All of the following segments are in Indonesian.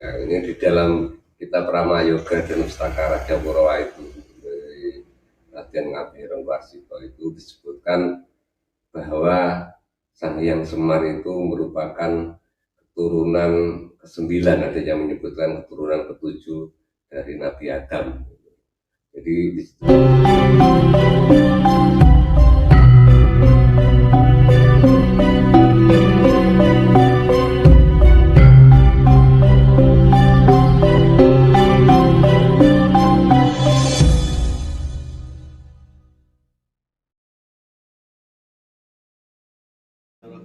Nah, ini di dalam kita Prama Yoga dan Pustaka Raja Purawa itu dari latihan Ngabireng Warsito itu disebutkan bahwa Sang Hyang Semar itu merupakan keturunan ke-9, ada yang menyebutkan keturunan ke-7 dari Nabi Adam. Jadi di situ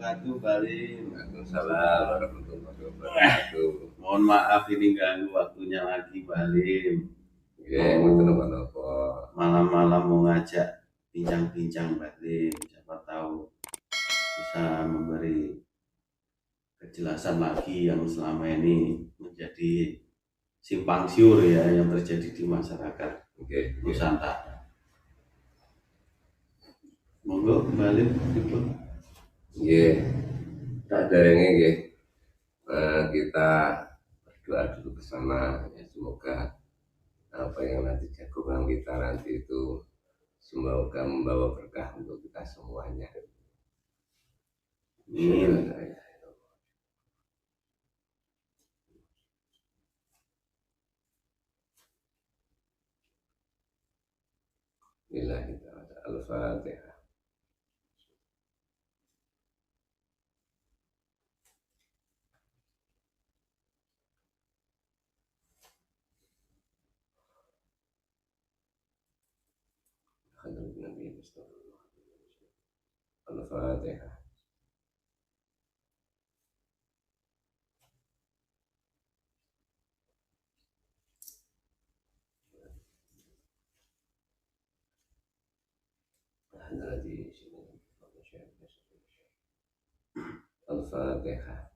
wabarakatuh Bali. Waalaikumsalam warahmatullahi wabarakatuh. Mohon maaf ini ganggu waktunya lagi Bali. Malam-malam mau ngajak bincang-bincang Bali, siapa tahu bisa memberi kejelasan lagi yang selama ini menjadi simpang siur ya yang terjadi di masyarakat Nusantara. Monggo Bali ikut. Tak darengnya kita berdoa dulu bersama ya, semoga apa yang nanti jagungan kita nanti itu semoga membawa berkah untuk kita semuanya. Al-Fatihah. Al-Fatihah. Al-Fatihah.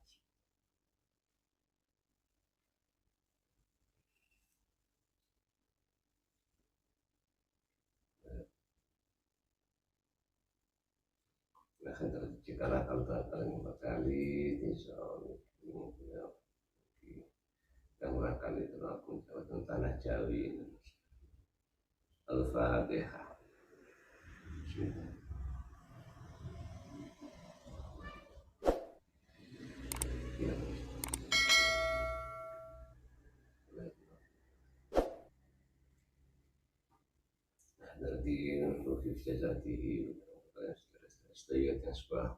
Jika nakal yang berkali insya Allah yang makan itu aku jawatan tanah Jawi. Al-Fatihah. Dari Rufif Jazati Stayat Yasbah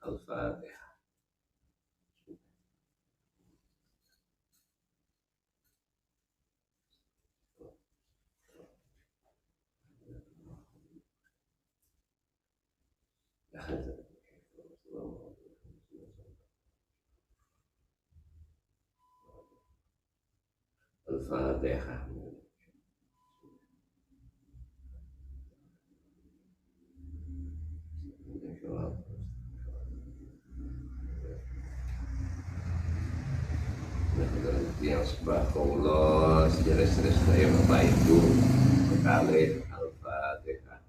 Al-Fatihah. Al-Fatihah. Yang sebahullah sejenis-jenis saya Bapak Ibu sekali Al-Fatihah.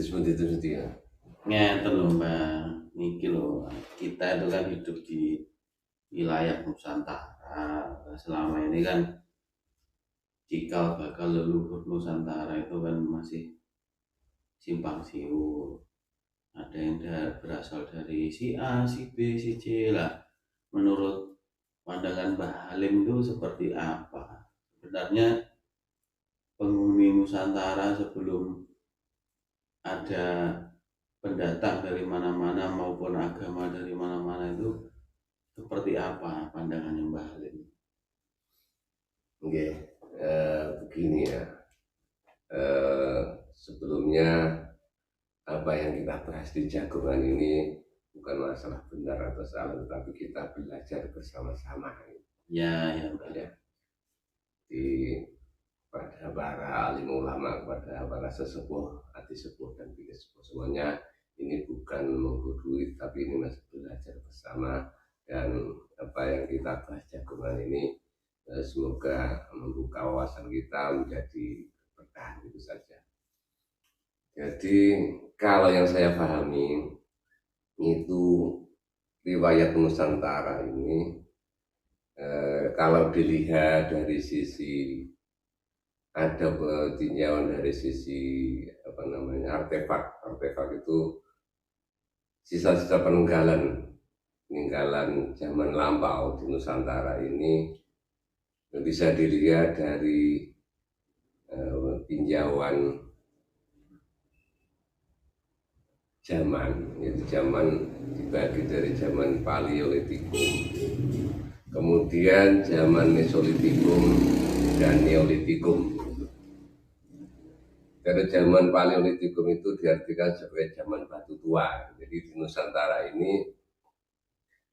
Disebut ya. Ngeten lho Mbak, niki lho kita itu kan hidup di wilayah Nusantara. Selama ini kan cikal bakal leluhur Nusantara itu kan masih simpang siur. Ada yang berasal dari si A, si B, si C lah. Menurut pandangan Mbah Halim itu seperti apa? Sebenarnya penghuni Nusantara sebelum ada pendatang dari mana-mana maupun agama dari mana-mana itu seperti apa pandangannya Mbah Halim? Begini ya. Sebelumnya apa yang kita bahas di jagungan ini bukan masalah benar atau salah, tetapi kita belajar bersama-sama. Ya. Pada para alim ulama, kepada para sesepuh, hati sepuh dan bikin sepuh semuanya, ini bukan menggurui, tapi ini masih belajar bersama dan apa yang kita bahas jagungan ini semoga membuka wawasan kita menjadi berkah itu saja. Jadi kalau yang saya pahami itu riwayat Nusantara ini kalau dilihat dari sisi ada tinjauan dari sisi apa namanya artefak itu sisa-sisa peninggalan zaman lampau di Nusantara ini bisa dilihat dari tinjauan zaman, yaitu zaman dibagi dari zaman Paleolitikum, kemudian zaman Mesolitikum dan Neolitikum. Karena zaman Paleolitikum itu diartikan sebagai zaman batu tua. Jadi di Nusantara ini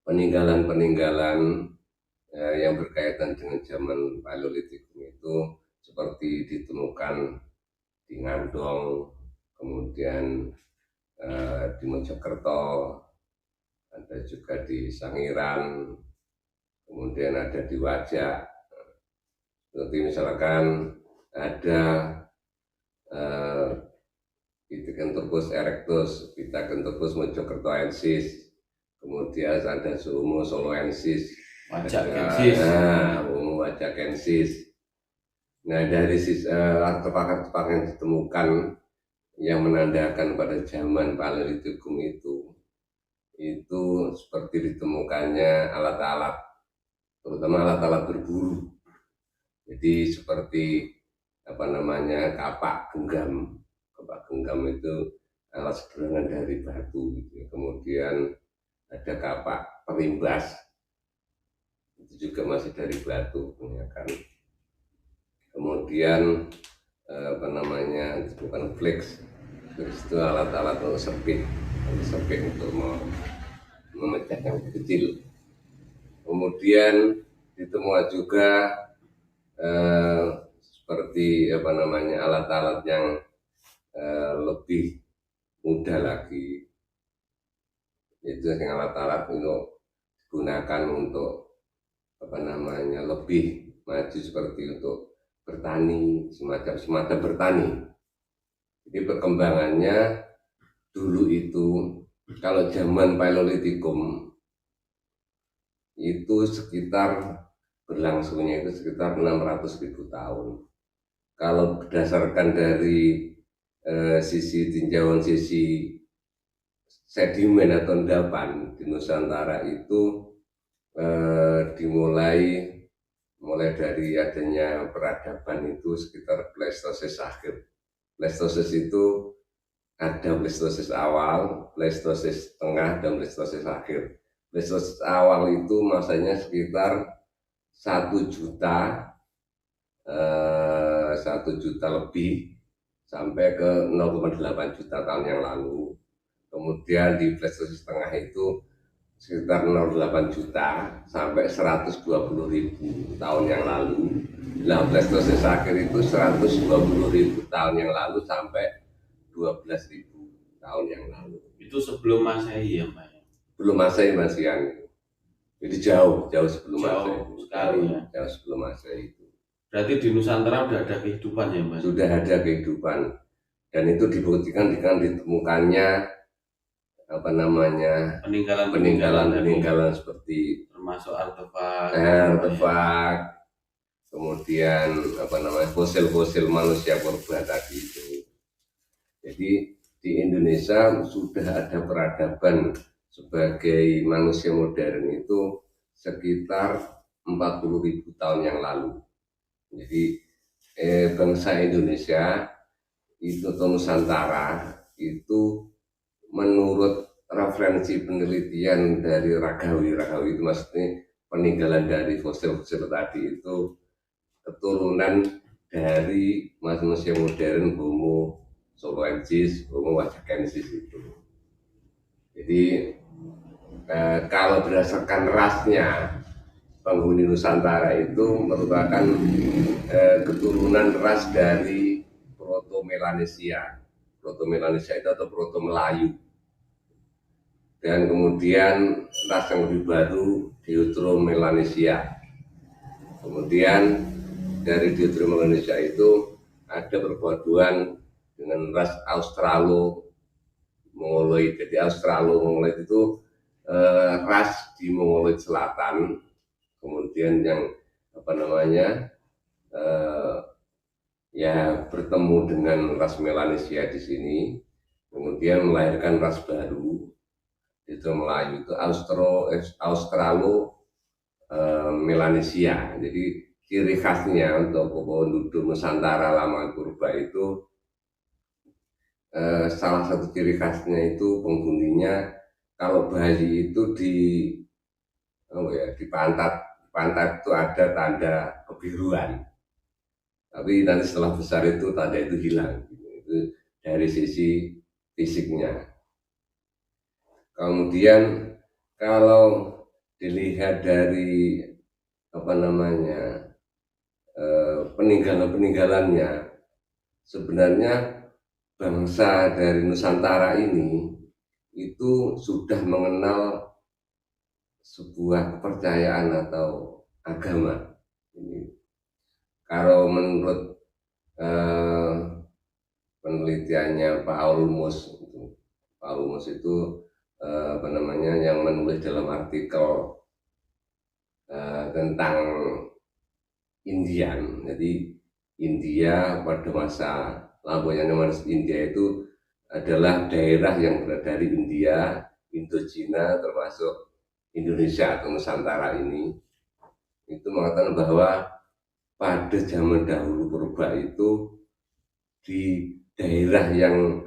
peninggalan-peninggalan yang berkaitan dengan zaman Paleolitikum itu seperti ditemukan di Ngandong, kemudian di Mojokerto, ada juga di Sangiran, kemudian ada di Wajak. Seperti misalkan ada Pithecanthropus erectus, Pithecanthropus mojokertoensis, kemudian ada Homo soloensis, Wajakensis, Homo wajakensis. Nah dari artefak-artefak yang ditemukan yang menandakan pada zaman Paleolitikum itu seperti ditemukannya alat-alat, terutama alat-alat berburu. Jadi seperti apa namanya kapak genggam itu alat sederhana dari batu gitu. Kemudian ada kapak perimbas itu juga masih dari batu ya kan. Kemudian apa namanya bukan flex itu alat-alat untuk sepit untuk memecah yang kecil. Kemudian ditemukan juga seperti apa namanya alat-alat yang lebih mudah lagi, itu yang alat-alat untuk digunakan untuk apa namanya lebih maju seperti untuk bertani, semacam bertani. Jadi perkembangannya dulu itu kalau zaman Paleolitikum itu sekitar berlangsungnya itu sekitar 600.000 tahun. Kalau berdasarkan dari sisi tinjauan sisi sedimen atau endapan di Nusantara itu dimulai dari adanya peradaban itu sekitar Pleistosis akhir. Pleistosis itu ada Pleistosis awal, Pleistosis tengah, dan Pleistosis akhir. Pleistosis awal itu masanya sekitar 1 juta 1 juta lebih sampai ke 0,8 juta tahun yang lalu. Kemudian di Pleistosis tengah itu sekitar 0,8 juta sampai 120.000 tahun yang lalu. Nah, Pleistosis akhir itu 120.000 tahun yang lalu sampai 12.000 tahun yang lalu. Itu sebelum Masehi ya, Pak? Belum Masehi Masian. Jadi jauh sebelum Masehi. Sekali ya. Jauh sebelum Masehi itu. Berarti di Nusantara sudah ada kehidupan ya, Mas? Sudah ada kehidupan, dan itu dibuktikan dengan ditemukannya apa namanya peninggalan seperti termasuk artefak, kemudian apa namanya fosil manusia purba tadi itu. Jadi di Indonesia sudah ada peradaban sebagai manusia modern itu sekitar 40.000 tahun yang lalu. Jadi bangsa Indonesia itu atau Nusantara itu menurut referensi penelitian dari Ragawi itu maksudnya peninggalan dari fosil-fosil tadi itu keturunan dari manusia modern Homo soloensis, Homo wajakensis itu. Jadi kalau berdasarkan rasnya penghuni Nusantara itu merupakan keturunan ras dari Proto-Melanesia itu atau Proto-Melayu. dan kemudian ras yang lebih baru Deutero-Melanesia. Kemudian dari Deutero-Melanesia itu ada perpaduan dengan ras Australo-Mongoloid. Jadi Australo-Mongoloid itu ras di Mongoloid Selatan, kemudian yang apa namanya eh, ya bertemu dengan ras Melanesia di sini, kemudian melahirkan ras baru itu Melayu itu Australo Melanesia. Jadi ciri khasnya untuk penduduk Nusantara lama purba itu salah satu ciri khasnya itu penghuninya kalau bayi itu di pantat itu ada tanda kebiruan. Tapi nanti setelah besar itu tanda itu hilang. Itu dari sisi fisiknya. Kemudian kalau dilihat dari apa namanya peninggalan-peninggalannya, sebenarnya bangsa dari Nusantara ini itu sudah mengenal sebuah kepercayaan atau agama. Ini kalau menurut eh, penelitiannya Pak Ulmus itu apa namanya yang menulis dalam artikel tentang Indian. Jadi India pada masa lampunya India itu adalah daerah yang berada dari India, Indochina termasuk Indonesia atau Nusantara ini itu mengatakan bahwa pada zaman dahulu purba itu di daerah yang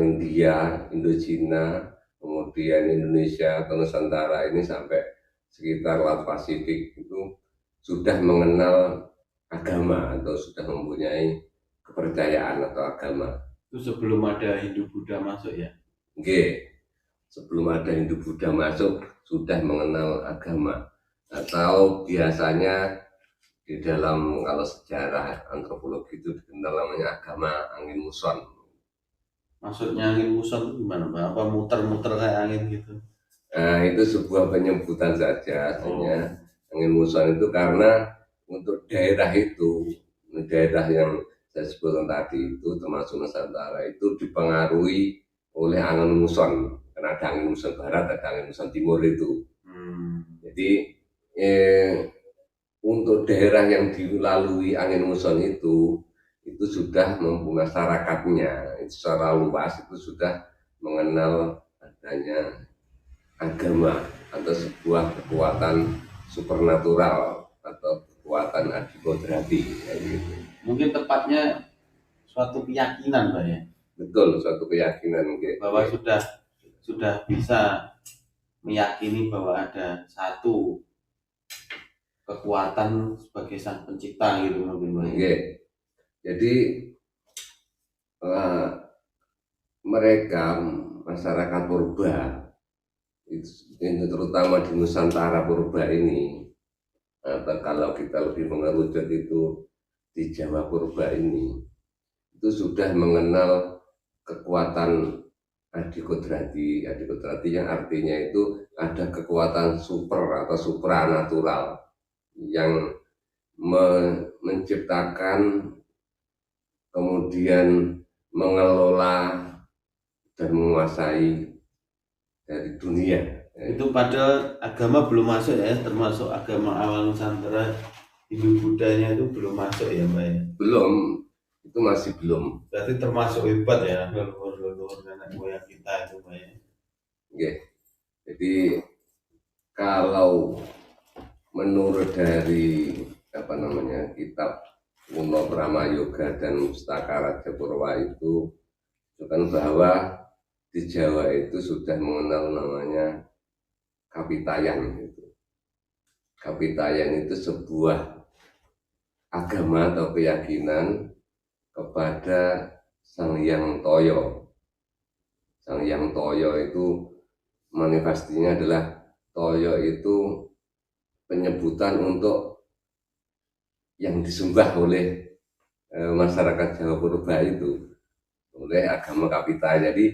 India, Indochina, kemudian Indonesia atau Nusantara ini sampai sekitar Laut Pasifik itu sudah mengenal agama atau sudah mempunyai kepercayaan atau agama. Itu sebelum ada Hindu Buddha masuk ya? Oke, sebelum ada Hindu Buddha masuk sudah mengenal agama atau biasanya di dalam kalau sejarah antropologi itu dikenal namanya agama angin muson. Maksudnya angin muson itu gimana Pak? Apa muter-muter kayak angin gitu? Nah, itu sebuah penyebutan saja aslinya. Angin muson itu karena untuk daerah itu, daerah yang saya sebutkan tadi itu termasuk Nusantara itu dipengaruhi oleh angin muson. Karena ada angin muson barat, ada angin muson timur itu. Jadi untuk daerah yang dilalui angin muson itu sudah masyarakatnya itu secara luas itu sudah mengenal adanya agama atau sebuah kekuatan supernatural atau kekuatan adikodrati gitu. Mungkin tepatnya suatu keyakinan Pak ya? Betul, suatu keyakinan gitu. Bahwa sudah bisa meyakini bahwa ada satu kekuatan sebagai sang pencipta gitu mungkin Pak. Jadi mereka masyarakat purba itu terutama di Nusantara purba ini atau kalau kita lebih mengerucut itu di Jawa purba ini itu sudah mengenal kekuatan adikodrati yang artinya itu ada kekuatan super atau supranatural yang menciptakan kemudian mengelola dan menguasai dari dunia. Itu pada agama belum masuk ya, termasuk agama awal Nusantara Hindu Buddhanya itu belum masuk ya Mbak ya? Belum, itu masih belum. Berarti termasuk hebat ya leluhur nenek moyang kita itu Mbak ya? Oke. Jadi kalau menurut dari apa namanya kitab kuno Brahmayoga dan Mustaka Raja Purwa itu kan bahwa di Jawa itu sudah mengenal namanya Kapitayan itu. Kapitayan itu sebuah agama atau keyakinan kepada Sang Hyang Toyo. Sang Hyang Toyo itu manifestinya adalah Toyo itu penyebutan untuk yang disembah oleh masyarakat Jawa Purba itu oleh agama Kapitayan. Jadi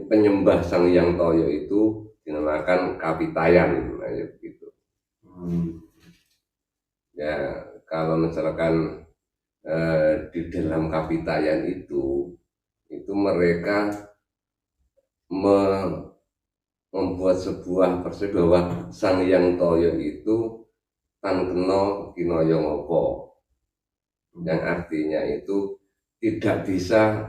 penyembah Sang Hyang Toyo itu dinamakan Kapitayan, nah, ya begitu. Ya, kalau misalkan di dalam Kapitayan itu mereka membuat sebuah persepsi bahwa Sang Hyang Toyo itu tan kena kinaya ngapa, yang artinya itu tidak bisa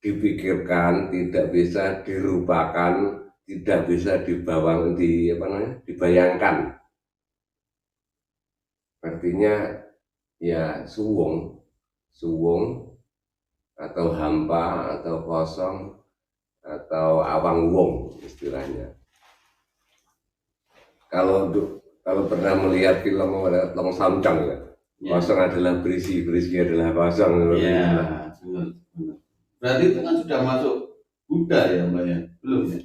dipikirkan, tidak bisa dirupakan, tidak bisa dibayangkan. Artinya ya suwung, suwung atau hampa atau kosong atau awang wong istilahnya. Kalau kalau pernah melihat film Long Samcang ya, kosong adalah berisi, berisi adalah kosong. Iya, benar. Berarti itu kan sudah masuk Buddha ya Mbak ya? Belum ya?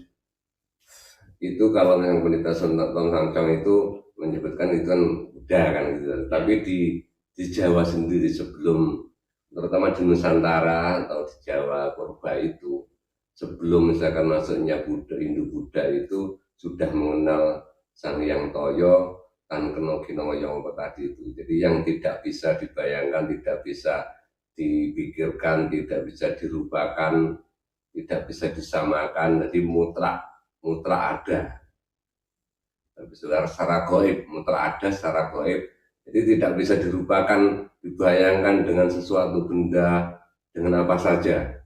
Itu kalau yang pendeta Long Samcang itu menyebutkan itu kan Buddha kan gitu. Tapi di Jawa sendiri sebelum, terutama di Nusantara atau di Jawa Purba itu, sebelum misalkan masuknya Buddha, Hindu Buddha itu sudah mengenal Sang Hyang Toyo tan kena kinaya tadi itu. Jadi yang tidak bisa dibayangkan, tidak bisa dipikirkan, tidak bisa dirupakan, tidak bisa disamakan, jadi mutlak ada. Tapi secara goib, mutlak ada secara goib. Jadi tidak bisa dirupakan, dibayangkan dengan sesuatu benda, dengan apa saja.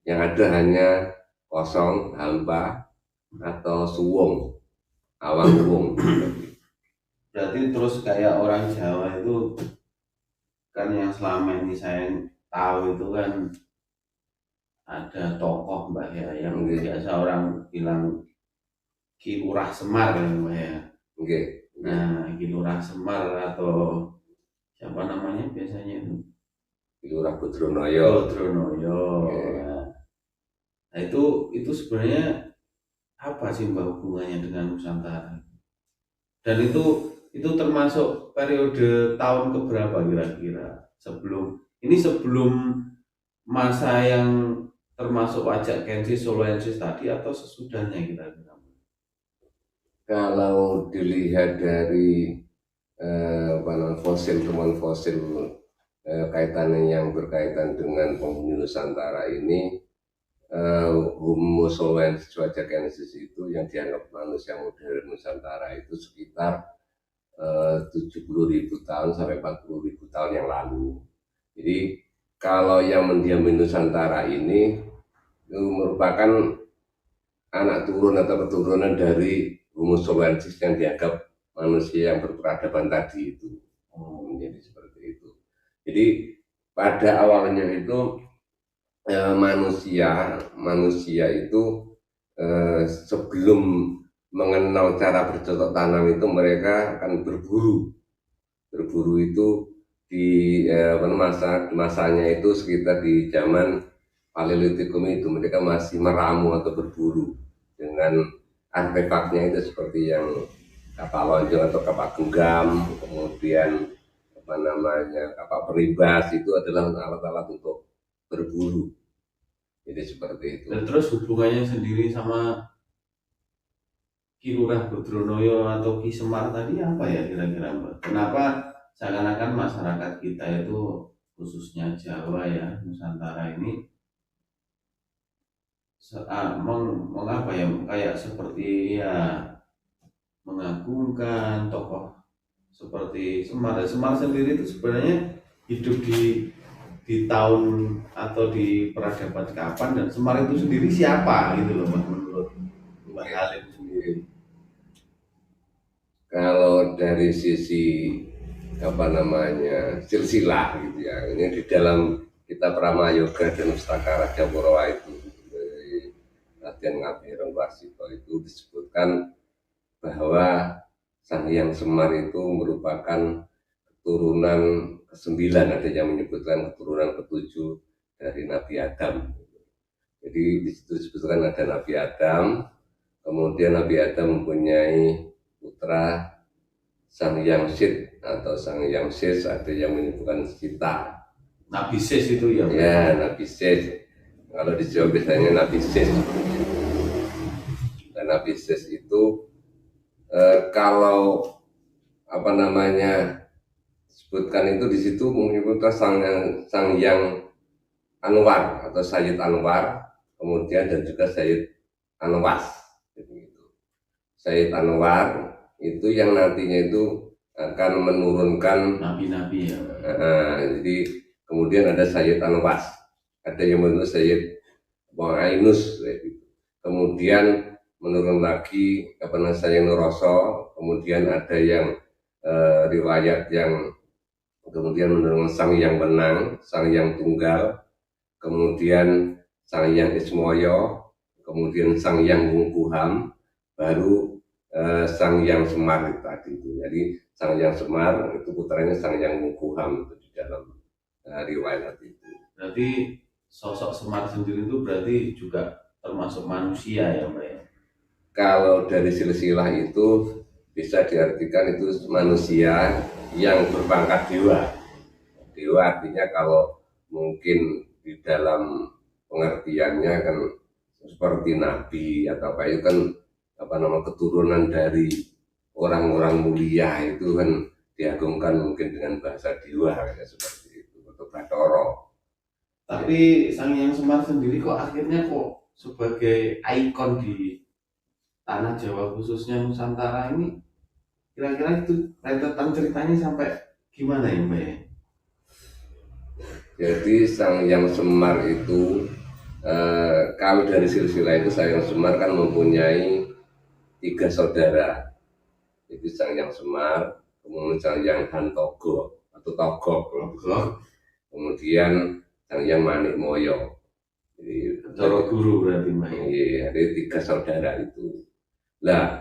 Yang ada hanya kosong, hampa, atau suwung, awang wung. Berarti terus kayak orang Jawa itu kan yang selama ini saya tahu itu kan ada tokoh Mbak ya yang biasa orang bilang Ki Lurah Semar ya Mbak ya. Nah, Ki Lurah Semar atau siapa namanya biasanya itu? Ki Lurah Budronoyo. Nah, itu sebenarnya apa sih Mbak hubungannya dengan Nusantara? Dan itu termasuk periode tahun keberapa kira-kira? Sebelum masa yang termasuk wajak Kensis Soloensis tadi atau sesudahnya kira-kira? Kalau dilihat dari fosil, temuan fosil kaitannya yang berkaitan dengan penghuni Nusantara ini, Homo soloensis wajakensis itu yang dianggap manusia modern Nusantara itu sekitar 70.000 tahun sampai 40.000 tahun yang lalu. Jadi kalau yang mendiami Nusantara ini itu merupakan anak turun atau keturunan dari Homo soloensis yang dianggap manusia yang berperadaban tadi itu. Menjadi seperti itu. Jadi pada awalnya itu manusia itu sebelum mengenal cara bercocok tanam itu mereka akan berburu itu di masanya itu sekitar di zaman Paleolitikum itu mereka masih meramu atau berburu dengan artefaknya itu seperti yang kapal lonjong atau kapal genggam, kemudian kapal peribas itu adalah alat-alat untuk berburu. Jadi seperti itu. Dan terus hubungannya sendiri sama Ki Lurah Budronoyo atau Ki Semar tadi apa ya kira-kira Mbak? Kenapa seakan-akan masyarakat kita itu khususnya Jawa ya, Nusantara ini mengapa ya kayak seperti ya mengagungkan tokoh seperti Semar. Semar sendiri itu sebenarnya hidup di tahun atau di peradaban kapan, dan Semar itu sendiri siapa gitu loh Mbak, menurut Mbak Halim sendiri? Kalau dari sisi silsilah gitu ya, ini di dalam kitab Pramayoga dan Ustakara Jawarawa itu dari Raden Ngabireng Warsito itu disebutkan bahwa Sang Hyang Semar itu merupakan keturunan ke-9, ada yang menyebutkan keturunan ke-7 dari Nabi Adam. Jadi di situ disebutkan ada Nabi Adam, kemudian Nabi Adam mempunyai putra Sang Hyang Sid atau Sang Hyang Sis, ada yang menyebutkan Sita. Nabi Sis itu ya? Ya, Nabi Sis. Kalau di Jawa biasanya Nabisis. Dan Nabisis itu kalau apa namanya sebutkan itu di situ menyebutkan sang yang Anwar atau Sayyid Anwar, kemudian dan juga Sayyid Anwas. Gitu. Sayyid Anwar itu yang nantinya itu akan menurunkan nabi-nabi ya. jadi kemudian ada Sayyid Anwas, ada yang menurut Sayyid Ainus, gitu. Kemudian menurun lagi kepada Sayyid Nuroso, kemudian ada yang riwayat yang kemudian menurun Sang Yang Benang, Sang Yang Tunggal, kemudian Sang Yang Ismoyo, kemudian Sang Yang Wungkuham, baru Sang Yang Semar itu tadi itu. Jadi Sang Yang Semar itu putranya Sang Yang Wungkuham itu di dalam riwayat itu. Berarti sosok Semar sendiri itu berarti juga termasuk manusia ya Mbak ya? Kalau dari silsilah itu bisa diartikan itu manusia yang berpangkat dewa. Dewa artinya kalau mungkin di dalam pengertiannya kan seperti nabi atau apa itu kan apa nama keturunan dari orang-orang mulia itu kan diagungkan mungkin dengan bahasa dewa kayak seperti itu atau Bathara. Tapi Sang Yang Semar sendiri kok akhirnya kok sebagai ikon di tanah Jawa khususnya Nusantara ini, kira-kira itu rentetan ceritanya sampai gimana ya Mbak ya? Jadi Sang Yang Semar itu kalau dari silsilah itu Sang Yang Semar kan mempunyai 3 saudara. Jadi Sang Yang Semar, kemudian Sang Yang Hantogo atau Togok, kemudian Sang Yang Manik Moyo. Jadi Cara guru berarti Mbak ya? Iya, ada 3 saudara itu. Nah,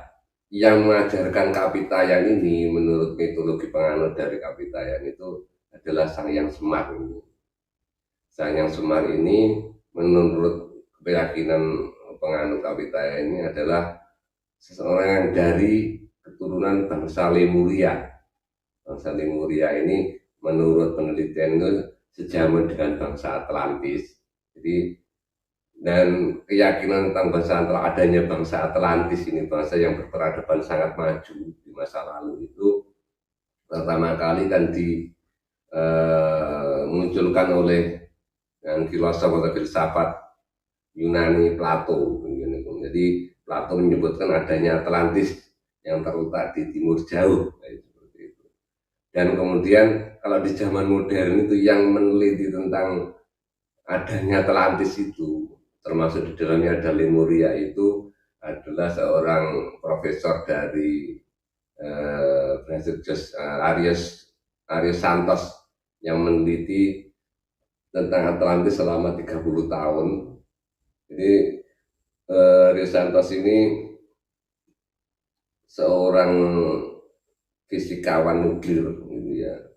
yang mengajarkan Kapitayan ini menurut mitologi penganut dari Kapitayan itu adalah Sang Yang Semar ini. Sang Yang Semar ini menurut keyakinan penganut Kapitayan ini adalah seseorang yang dari keturunan bangsa Lemuria. Bangsa Lemuria ini menurut penelitian itu sejaman dengan bangsa Atlantis. Jadi dan keyakinan tentang adanya bangsa Atlantis ini, bangsa yang berperadaban sangat maju di masa lalu itu pertama kali kan dimunculkan oleh yang filosof atau filsafat Yunani Plato. Jadi Plato menyebutkan adanya Atlantis yang terletak di timur jauh, seperti itu. Dan kemudian kalau di zaman modern itu yang meneliti tentang adanya Atlantis itu, termasuk di dalamnya ada Lemuria itu adalah seorang profesor dari Arius Santos yang meneliti tentang Atlantis selama 30 tahun. Jadi Arius Santos ini seorang fisikawan nuklir gitu ya,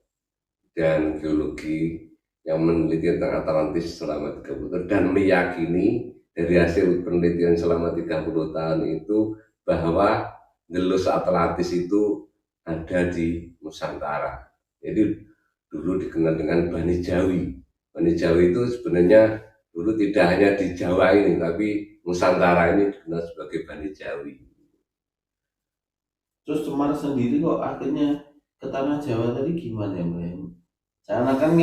dan geologi yang meneliti tentang Atlantis selama 30 tahun dan meyakini dari hasil penelitian selama 30 tahun itu bahwa gelus Atlantis itu ada di Nusantara. Jadi dulu dikenal dengan Bani Jawi. Bani Jawi itu sebenarnya dulu tidak hanya di Jawa ini, tapi Nusantara ini dikenal sebagai Bani Jawi. Terus Semar sendiri kok akhirnya ke tanah Jawa tadi gimana ya Mbak ya? Karena kan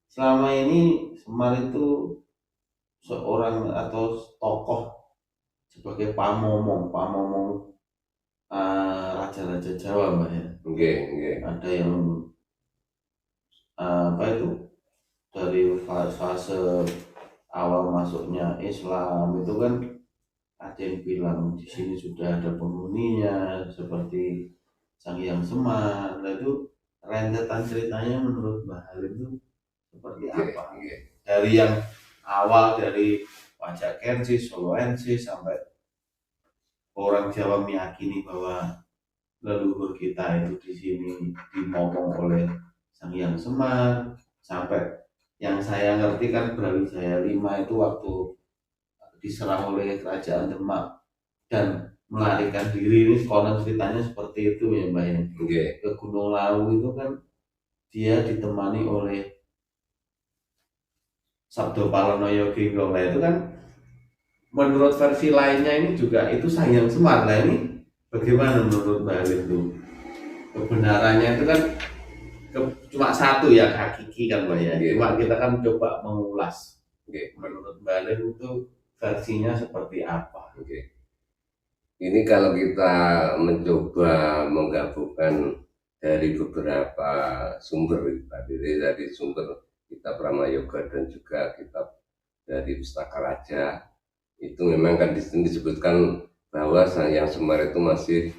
selama ini Semar itu seorang atau tokoh sebagai pamomong raja-raja Jawa Mbak ya. Ada yang apa itu dari fase awal masuknya Islam itu kan ada yang bilang di sini sudah ada penghuninya seperti Sang Yang Semar. Nah itu rentetan ceritanya menurut Mbak Halim itu seperti apa? Dari yang awal dari Wajakensis, Soloensis sampai orang Jawa meyakini bahwa leluhur kita itu di sini dimomong oleh Sang Yang Semar, sampai yang saya ngerti kan Brawijaya V itu waktu diserang oleh kerajaan Demak dan melarikan diri, ini konon ceritanya seperti itu ya Mbak ya. Ke Ke Gunung Lawu itu kan dia ditemani oleh Sabdo Palono Yogi Gongga itu kan menurut versi lainnya ini juga itu Sang Semar. Nah ini bagaimana menurut Mbak Alif itu? Kebenarannya itu kan cuma satu ya hakiki kan Mbak ya. Iya. Cuma kita kan coba mengulas. Oke. Menurut Mbak Alif itu versinya seperti apa? Oke. Ini kalau kita mencoba menggabungkan dari beberapa sumber tadi, dari sumber kitab Ramayoga dan juga kitab dari Pustaka Raja, itu memang kan disebutkan bahwa Sang Hyang Semar itu masih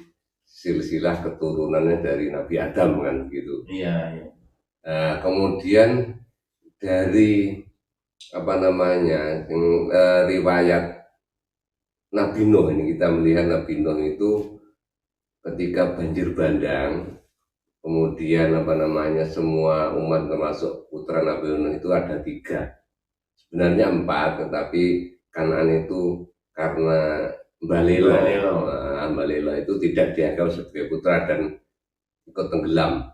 silsilah keturunannya dari Nabi Adam kan gitu. Iya, iya. Kemudian dari apa namanya riwayat Nabi Nuh, ini kita melihat Nabi Nuh itu ketika banjir bandang, kemudian apa namanya semua umat termasuk putra Nabi Nuh itu ada 3, sebenarnya 4, tetapi Kanaan itu karena Mbak Lela itu tidak dianggap sebagai putra dan ikut tenggelam.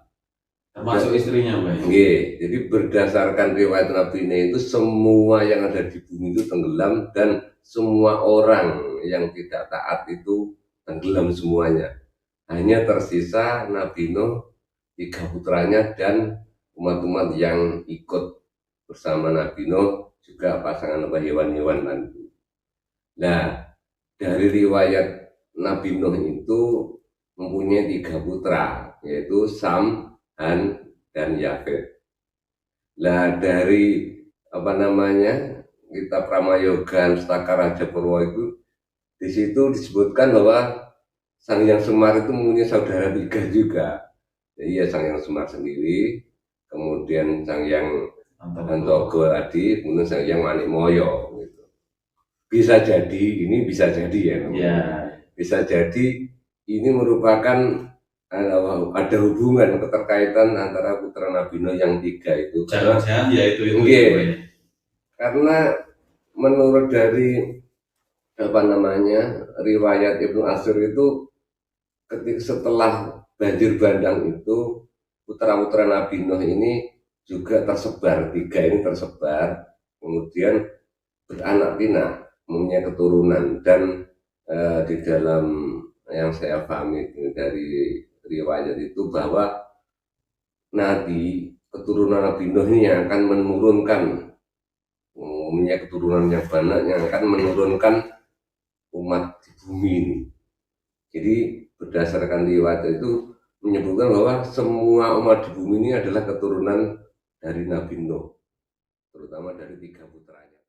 Termasuk istrinya Mbak. Jadi berdasarkan riwayat Nabi Nuh itu semua yang ada di bumi itu tenggelam dan semua orang yang tidak taat itu tenggelam semuanya. Hanya tersisa Nabi Nuh, 3 putranya dan umat-umat yang ikut bersama Nabi Nuh, juga pasangan hewan-hewan nanti. Nah, dari riwayat Nabi Nuh itu mempunyai 3 putra, yaitu Sam, Han, dan Yafet. Nah, dari apa namanya kitab Ramayoga Pustaka Raja Purwo itu di situ disebutkan bahwa Sang Hyang Semar itu mempunyai saudara 3 juga. Jadi ya Sang Hyang Semar sendiri, kemudian Sang Hyang Antogo tadi, kemudian Sang Hyang Manikmoyo. Gitu. Bisa jadi, ini bisa jadi ya. Ya. Bisa jadi ini merupakan ada hubungan keterkaitan antara putra Nabi Nuh yang 3 itu. Jangan-jangan ya itu. Karena menurut dari apa namanya riwayat Ibnu Asyir itu ketika setelah banjir bandang itu putra-putra Nabi Nuh ini juga tersebar, 3 ini tersebar, kemudian beranak pinak, mempunyai keturunan. Dan di dalam yang saya pahami dari riwayat itu bahwa nanti keturunan Nabi Nuh ini yang akan menurunkan, mempunyai keturunan yang banyak, yang akan menurunkan umat di bumi ini. Jadi berdasarkan riwayat itu menyebutkan bahwa semua umat di bumi ini adalah keturunan dari Nabi Nuh, terutama dari 3 putra.